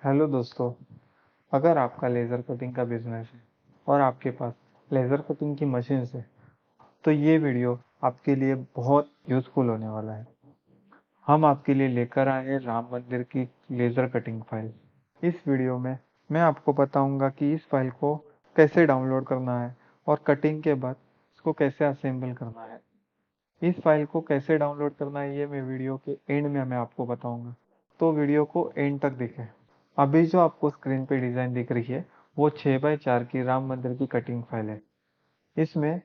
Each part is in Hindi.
हेलो दोस्तों, अगर आपका लेज़र कटिंग का बिजनेस है और आपके पास लेज़र कटिंग की मशीन है तो ये वीडियो आपके लिए बहुत यूज़फुल होने वाला है। हम आपके लिए लेकर आए हैं राम मंदिर की लेज़र कटिंग फाइल। इस वीडियो में मैं आपको बताऊंगा कि इस फाइल को कैसे डाउनलोड करना है और कटिंग के बाद इसको कैसे असेंबल करना है। इस फाइल को कैसे डाउनलोड करना है ये मैं वीडियो के एंड में आपको बताऊंगा, तो वीडियो को एंड तक देखें। अभी जो आपको स्क्रीन पे डिज़ाइन दिख रही है वो 6x4 की राम मंदिर की कटिंग फाइल है। इसमें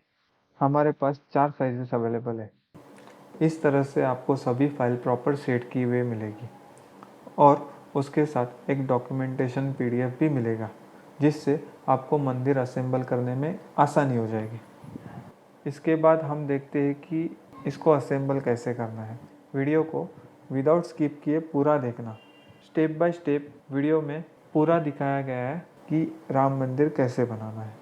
हमारे पास 4 साइजेस अवेलेबल है। इस तरह से आपको सभी फाइल प्रॉपर सेट की हुई मिलेगी और उसके साथ एक डॉक्यूमेंटेशन पीडीएफ भी मिलेगा, जिससे आपको मंदिर असेंबल करने में आसानी हो जाएगी। इसके बाद हम देखते हैं कि इसको असेंबल कैसे करना है। वीडियो को विदाउट स्किप किए पूरा देखना। स्टेप बाय स्टेप वीडियो में पूरा दिखाया गया है कि राम मंदिर कैसे बनाना है।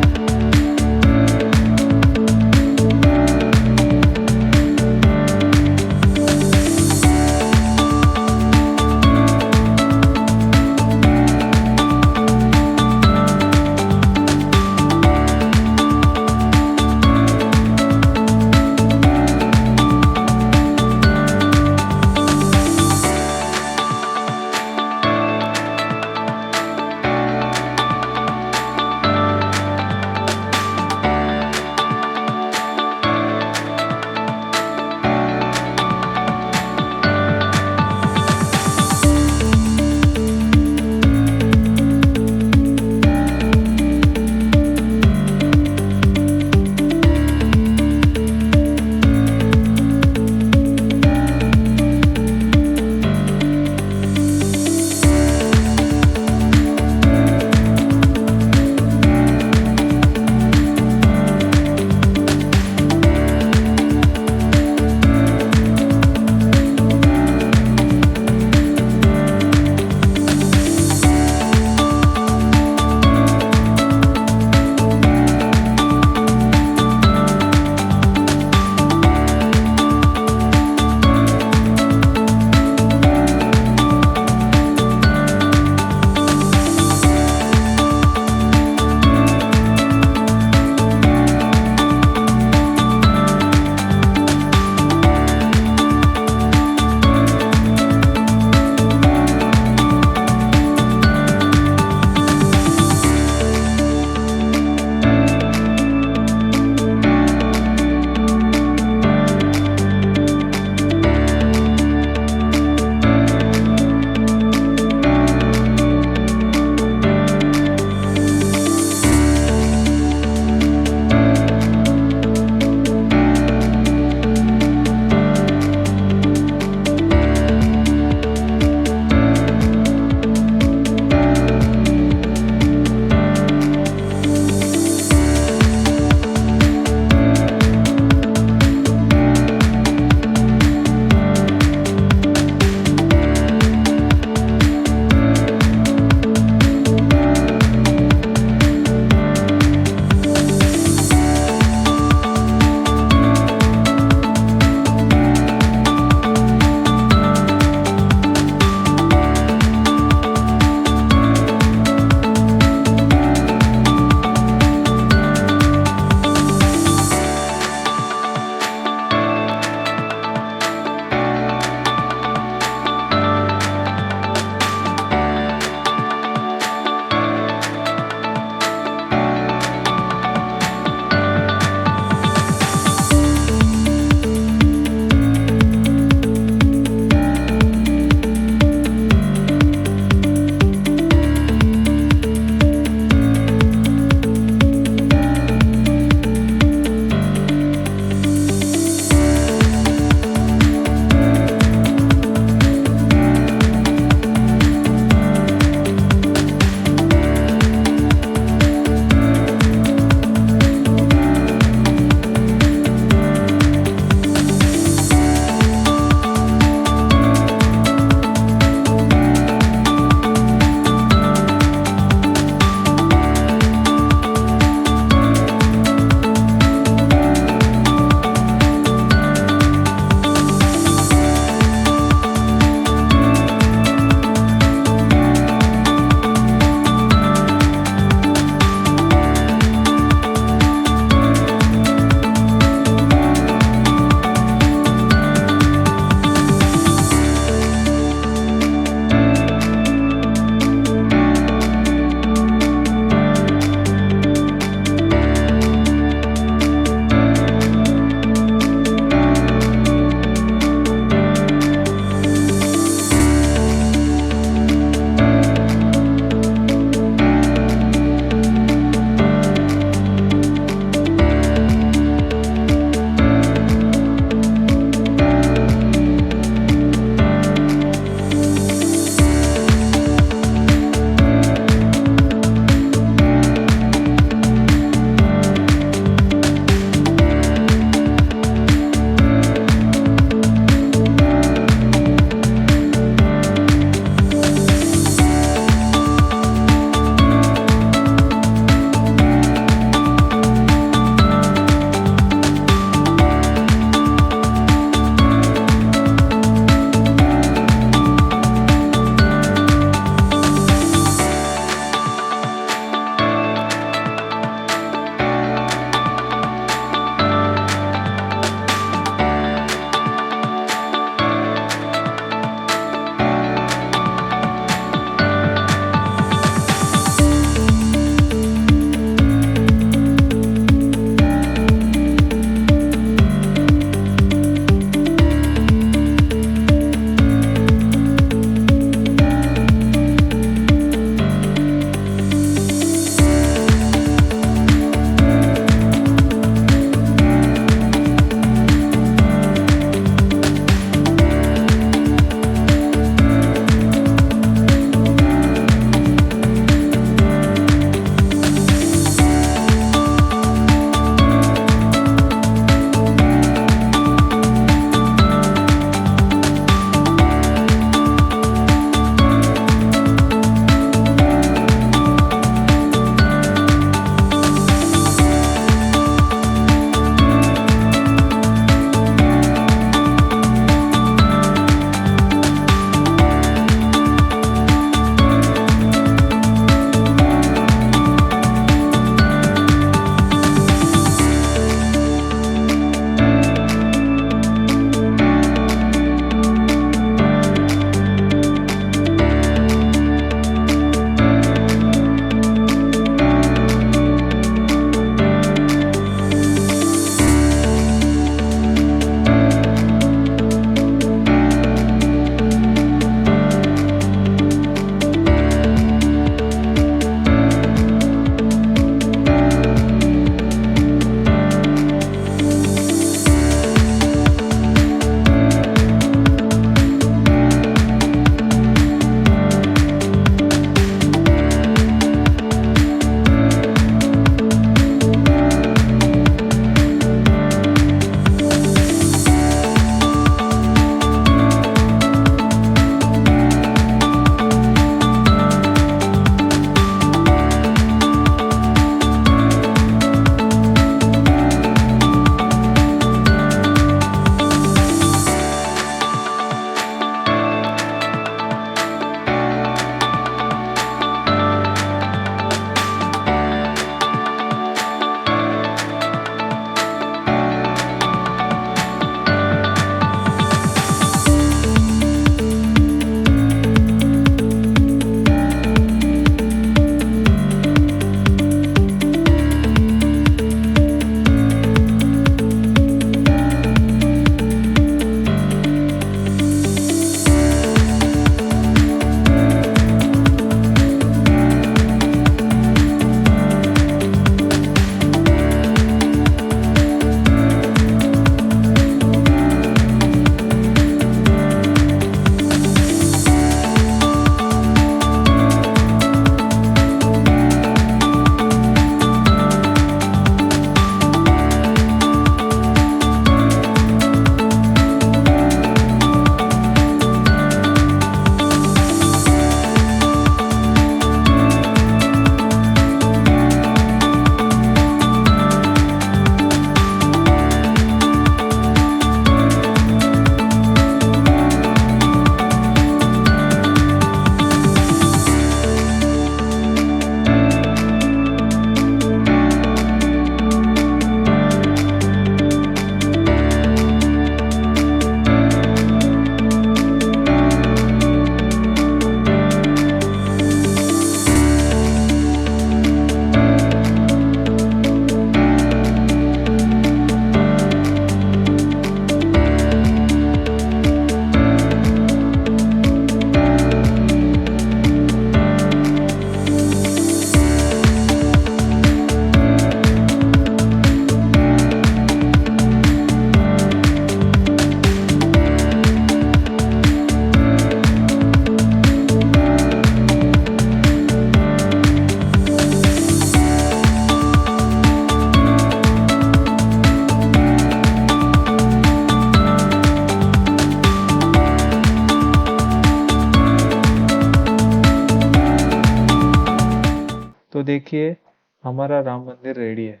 देखिए, हमारा राम मंदिर रेडी है।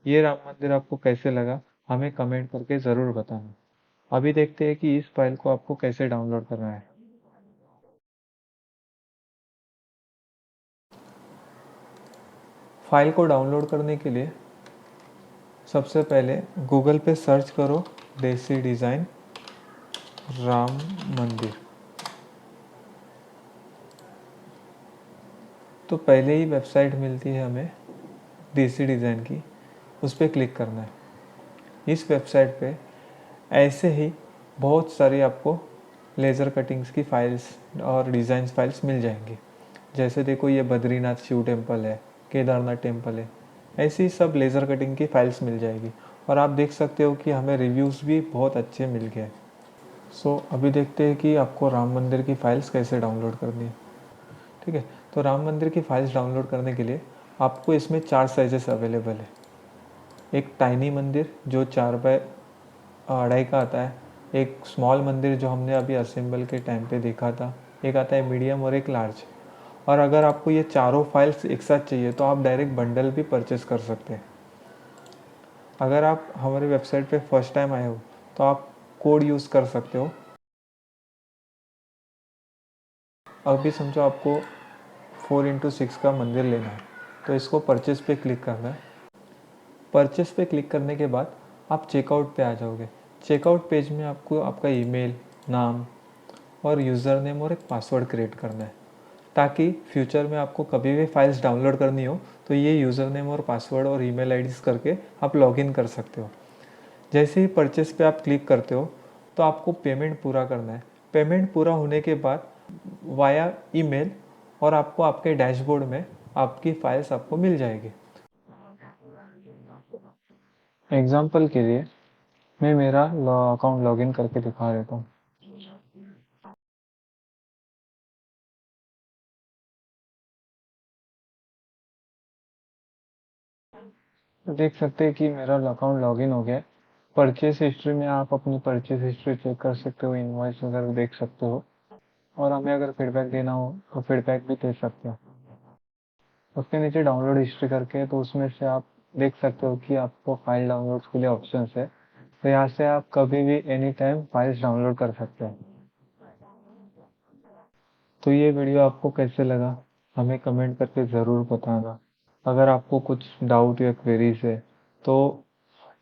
ये राम मंदिर आपको कैसे लगा, हमें कमेंट करके ज़रूर बताना। अभी देखते हैं कि इस फाइल को आपको कैसे डाउनलोड करना है। फाइल को डाउनलोड करने के लिए सबसे पहले गूगल पे सर्च करो देसी डिज़ाइन राम मंदिर। तो पहले ही वेबसाइट मिलती है हमें देसी डिज़ाइन की, उस पर क्लिक करना है। इस वेबसाइट पे ऐसे ही बहुत सारी आपको लेज़र कटिंग्स की फाइल्स और डिज़ाइंस फाइल्स मिल जाएंगी। जैसे देखो, ये बद्रीनाथ शिव टेम्पल है, केदारनाथ टेम्पल है, ऐसी सब लेज़र कटिंग की फाइल्स मिल जाएगी। और आप देख सकते हो कि हमें रिव्यूज़ भी बहुत अच्छे मिल गए। अभी देखते हैं कि आपको राम मंदिर की फ़ाइल्स कैसे डाउनलोड करनी है। ठीक है, तो राम मंदिर की फाइल्स डाउनलोड करने के लिए आपको इसमें 4 साइजेस अवेलेबल है। एक टाइनी मंदिर जो 4x2.5 का आता है, एक स्मॉल मंदिर जो हमने अभी असेंबल के टाइम पे देखा था, एक आता है मीडियम और एक लार्ज। और अगर आपको ये चारों फाइल्स एक साथ चाहिए तो आप डायरेक्ट बंडल भी परचेस कर सकते हैं। अगर आप हमारे वेबसाइट पे फर्स्ट टाइम आए हो तो आप कोड यूज़ कर सकते हो। अभी समझो आपको 4x6 का मंदिर लेना है, तो इसको परचेस पे क्लिक करना है। परचेस पे क्लिक करने के बाद आप चेकआउट पे आ जाओगे। चेकआउट पेज में आपको आपका ईमेल, नाम और यूज़र नेम और एक पासवर्ड क्रिएट करना है, ताकि फ्यूचर में आपको कभी भी फाइल्स डाउनलोड करनी हो तो ये यूज़र नेम और पासवर्ड और ईमेल आईडीज़ करके आप लॉगिन कर सकते हो। जैसे ही परचेस पे आप क्लिक करते हो तो आपको पेमेंट पूरा करना है। पेमेंट पूरा होने के बाद वाया ईमेल और आपको आपके डैशबोर्ड में आपकी फाइल्स आपको मिल जाएगी। एग्जाम्पल के लिए मैं मेरा अकाउंट लॉगिन करके दिखा देता हूँ। तो देख सकते हैं कि मेरा अकाउंट लॉगिन हो गया है। परचेस हिस्ट्री में आप अपनी परचेस हिस्ट्री चेक कर सकते हो, इनवॉइस वगैरह देख सकते हो, और हमें अगर फीडबैक देना हो तो फीडबैक भी दे सकते हो। उसके नीचे डाउनलोड हिस्ट्री करके, तो उसमें से आप देख सकते हो कि आपको फाइल डाउनलोड के लिए ऑप्शंस है। तो यहाँ से आप कभी भी एनी टाइम फाइल्स डाउनलोड कर सकते हैं। तो ये वीडियो आपको कैसे लगा, हमें कमेंट करके ज़रूर बताना। अगर आपको कुछ डाउट या क्वेरीज है तो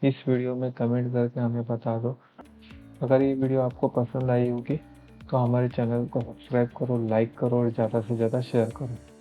इस वीडियो में कमेंट करके हमें बता दो। अगर ये वीडियो आपको पसंद आई होगी तो हमारे चैनल को सब्सक्राइब करो, लाइक करो और ज़्यादा से ज़्यादा शेयर करो।